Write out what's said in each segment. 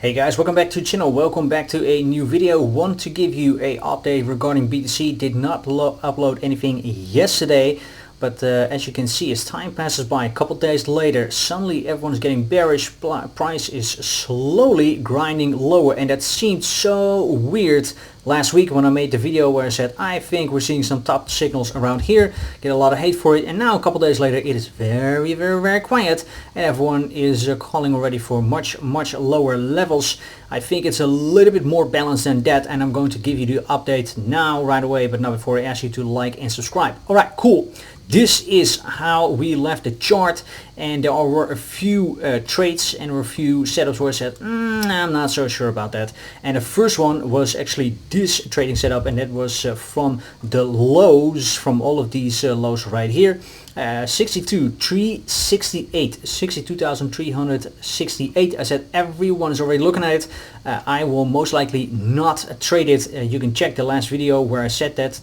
Hey guys, welcome back to the channel. Welcome back to a new video. Want to give you a update regarding BTC. Did not upload anything yesterday, but as you can see, as time passes by, a couple days later, suddenly everyone's getting bearish. Price is slowly grinding lower, and that seemed so weird last week when I made the video where I said I think we're seeing some top signals around here, get a lot of hate for it, and now a couple days later it is very quiet and everyone is calling already for much lower levels. I think it's a little bit more balanced than that, and I'm going to give you the update now right away, but not before I ask you to like and subscribe. Alright, cool. This is how we left the chart, and there were a few trades and a few setups where I said I'm not so sure about that. And the first one was actually this trading setup, and that was from the lows, from all of these lows right here. 62,368. I said everyone is already looking at it. I will most likely not trade it. You can check the last video where I said that.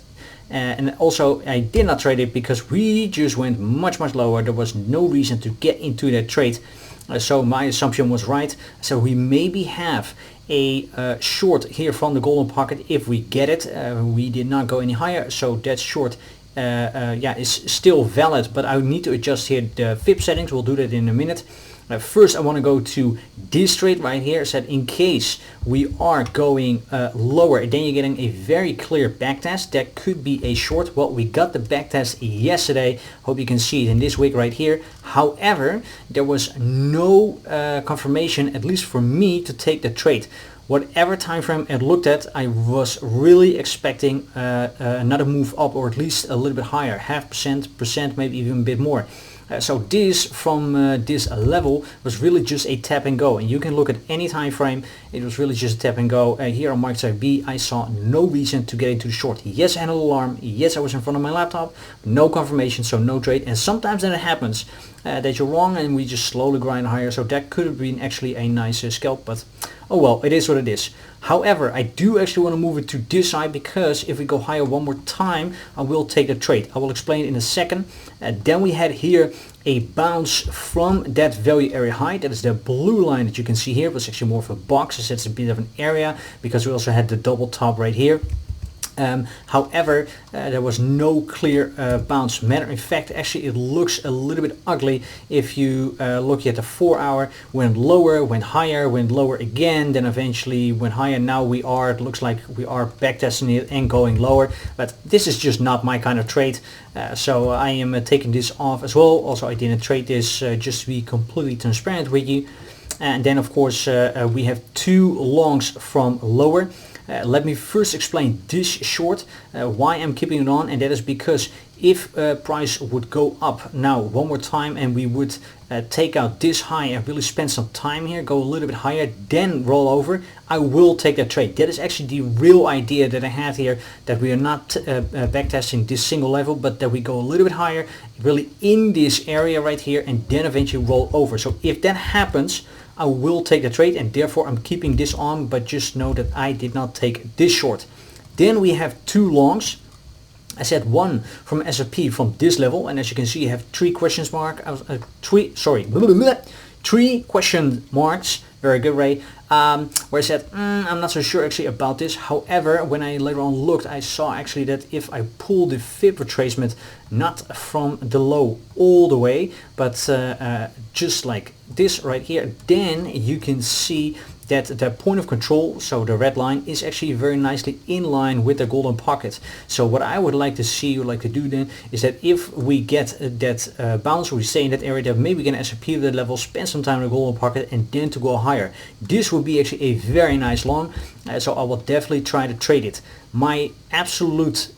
And also I did not trade it because we just went much lower. There was no reason to get into that trade. So my assumption was right. So we maybe have a short here from the golden pocket if we get it. We did not go any higher, so that short is still valid, but I need to adjust here the FIB settings. We'll do that in a minute. First I want to go to this trade right here. I said in case we are going lower, then you're getting a very clear backtest. That could be a short. Well, we got the backtest yesterday. Hope you can see it in this week right here. However, there was no confirmation, at least for me, to take the trade. Whatever time frame it looked at, I was really expecting another move up, or at least a little bit higher, 0.5%, maybe even a bit more. So this from this level was really just a tap and go, and you can look at any time frame. It was really just a tap and go. Here on market side B, I saw no reason to get into short. Yes, I had an alarm. Yes, I was in front of my laptop. No confirmation, so no trade. And sometimes then it happens that you're wrong, and we just slowly grind higher. So that could have been actually a nice scalp, but oh well, it is what it is. However, I do actually want to move it to this side, because if we go higher one more time, I will take the trade. I will explain in a second. Then we had here a bounce from that value area high. That is the blue line that you can see here. It was actually more of a box, so it's a bit of an area, because we also had the double top right here. However, there was no clear bounce. Matter of fact, actually it looks a little bit ugly. If you look at the 4 hour, went lower, went higher, went lower again, then eventually went higher. Now we are, it looks like we are backtesting it and going lower, but this is just not my kind of trade. So I am taking this off as well. Also, I didn't trade this, just to be completely transparent with you. And then of course we have two longs from lower. Let me first explain this short, why I'm keeping it on, and that is because if price would go up now one more time and we would take out this high and really spend some time here, go a little bit higher, then roll over, I will take that trade. That is actually the real idea that I had here, that we are not backtesting this single level, but that we go a little bit higher, really in this area right here, and then eventually roll over. So if that happens, I will take the trade, and therefore I'm keeping this on, but just know that I did not take this short. Then we have two longs. I said one from S&P from this level, and as you can see, you have three question marks. Very good, Ray. Where I said I'm not so sure actually about this. However, when I later on looked, I saw actually that if I pull the FIB retracement, not from the low all the way, but just like this right here, then you can see that the point of control, so the red line, is actually very nicely in line with the golden pocket. So what I would like to see, would like to do then, is that if we get that bounce, we stay in that area, that maybe we can S&P that level, spend some time in the golden pocket, and then to go higher. This would be actually a very nice long, so I will definitely try to trade it. My absolute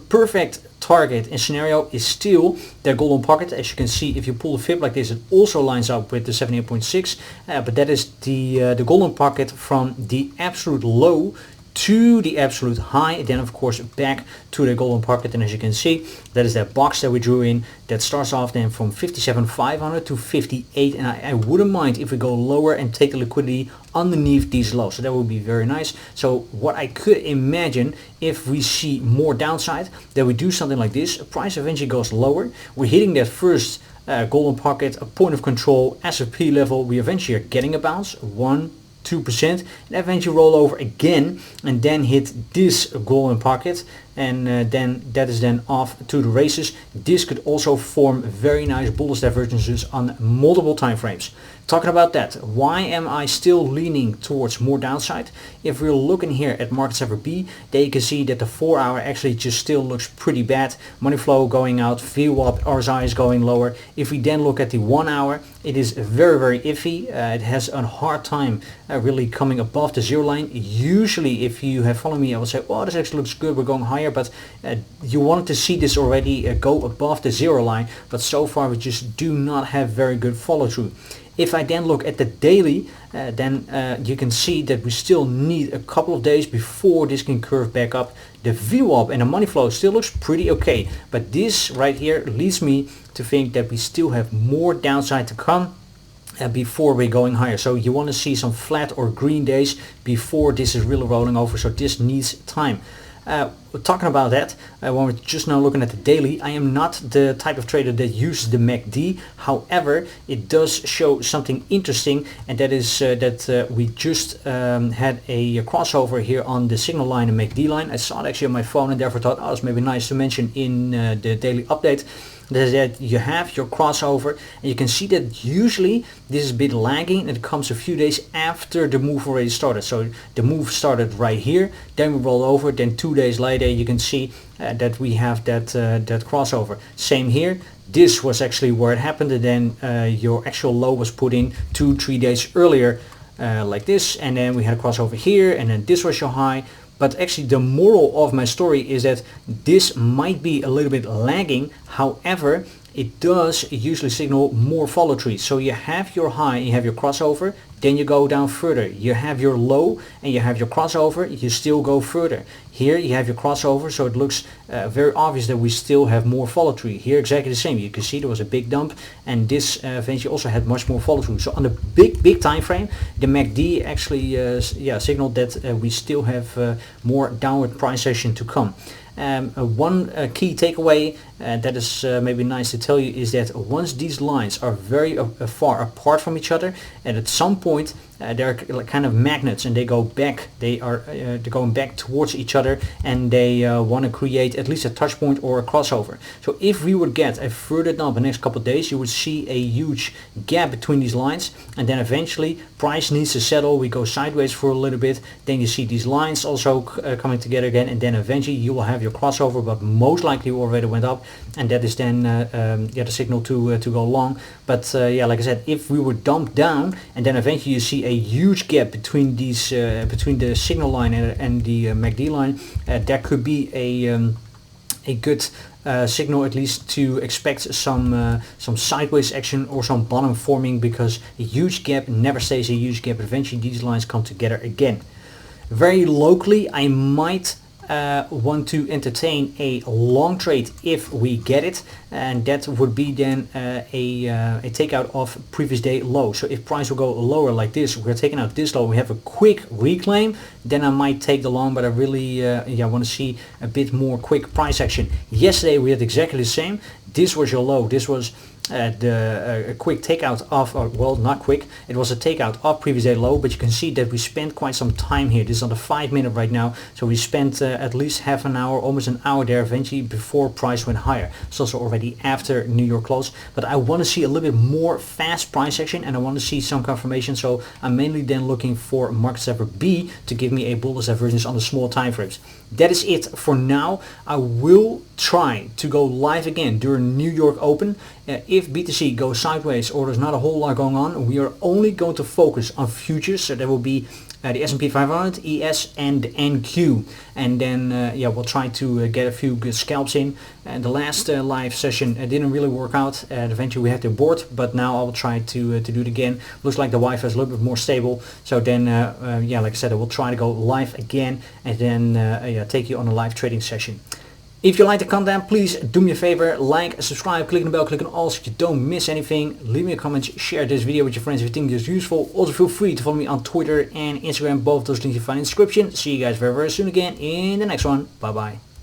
perfect target and scenario is still the golden pocket. As you can see, if you pull the FIB like this, it also lines up with the 78.6, but that is the golden pocket from the absolute low to the absolute high, then of course back to the golden pocket. And as you can see, that is that box that we drew in, that starts off then from 57,500 to 58, and I wouldn't mind if we go lower and take the liquidity underneath these lows. So that would be very nice. So what I could imagine, if we see more downside, that we do something like this. Price eventually goes lower, we're hitting that first golden pocket, a point of control, S&P level. We eventually are getting a bounce, 1-2%, and eventually roll over again and then hit this golden pocket, and then that is then off to the races. This could also form very nice bullish divergences on multiple time frames. Talking about that, why am I still leaning towards more downside? If we're looking here at market Cipher B, then you can see that the 4 hour actually just still looks pretty bad. Money flow going out, VWAP, RSI is going lower. If we then look at the 1 hour, it is very iffy. It has a hard time really coming above the zero line. Usually if you have followed me, I would say, oh, this actually looks good, we're going higher, but you wanted to see this already go above the zero line, but so far we just do not have very good follow through. If I then look at the daily, then you can see that we still need a couple of days before this can curve back up. The VWAP and the money flow still looks pretty okay, but this right here leads me to think that we still have more downside to come before we're going higher. So you want to see some flat or green days before this is really rolling over, so this needs time. Talking about that, when we're just now looking at the daily, I am not the type of trader that uses the MACD. However, it does show something interesting, and that is that we just had a crossover here on the signal line and MACD line. I saw it actually on my phone and therefore thought, oh, it's maybe nice to mention in the daily update. That you have your crossover, and you can see that usually this is a bit lagging and it comes a few days after the move already started. So the move started right here, then we roll over, then 2 days later you can see that we have that crossover. Same here, this was actually where it happened, and then your actual low was put in 2-3 days earlier, like this, and then we had a crossover here, and then this was your high. But actually the moral of my story is that this might be a little bit lagging. However, it does usually signal more follow through. So you have your high, you have your crossover, then you go down further. You have your low and you have your crossover, you still go further. Here you have your crossover, so it looks very obvious that we still have more follow through. Here exactly the same. You can see there was a big dump, and this eventually also had much more follow through. So on the big time frame, the MACD actually signaled that we still have more downward price action to come. One key takeaway that is maybe nice to tell you is that once these lines are very far apart from each other, and at some point they're kind of magnets and they go back, they're going back towards each other, and they want to create at least a touch point or a crossover. So if we would get a further dump in the next couple of days, you would see a huge gap between these lines, and then eventually price needs to settle, we go sideways for a little bit, then you see these lines also coming together again, and then eventually you will have your crossover, but most likely already went up, and that is then the signal to go long. But like I said, if we would dump down and then eventually you see a huge gap between these between the signal line and the MACD line, that could be a good signal at least to expect some sideways action or some bottom forming, because a huge gap never stays a huge gap. Eventually these lines come together again. Very locally, I might want to entertain a long trade if we get it, and that would be then a takeout of previous day low. So if price will go lower like this, we're taking out this low, we have a quick reclaim, then I might take the long, but I really want to see a bit more quick price action. Yesterday we had exactly the same. This was your low, this was a quick takeout of, well, not quick, it was a takeout of previous day low, but you can see that we spent quite some time here. This is on the 5 minute right now, so we spent at least half an hour, almost an hour there eventually before price went higher. It's also already after New York close, but I want to see a little bit more fast price action, and I want to see some confirmation, so I'm mainly then looking for market Cipher B to give me a bullish divergence on the small time frames. That is it for now. I will try to go live again during New York Open. If BTC goes sideways or there's not a whole lot going on, we are only going to focus on futures. So that will be the S&P 500, ES and NQ, and then we'll try to get a few good scalps in. And the last live session didn't really work out, and eventually we had to abort, but now I will try to do it again. Looks like the Wi-Fi is a little bit more stable, so then like I said, I will try to go live again and then take you on a live trading session. If you like the content, please do me a favor, like, subscribe, click on the bell, click on all so you don't miss anything. Leave me a comment, share this video with your friends if you think it's useful. Also feel free to follow me on Twitter and Instagram, both those links you find in the description. See you guys very soon again in the next one. Bye bye.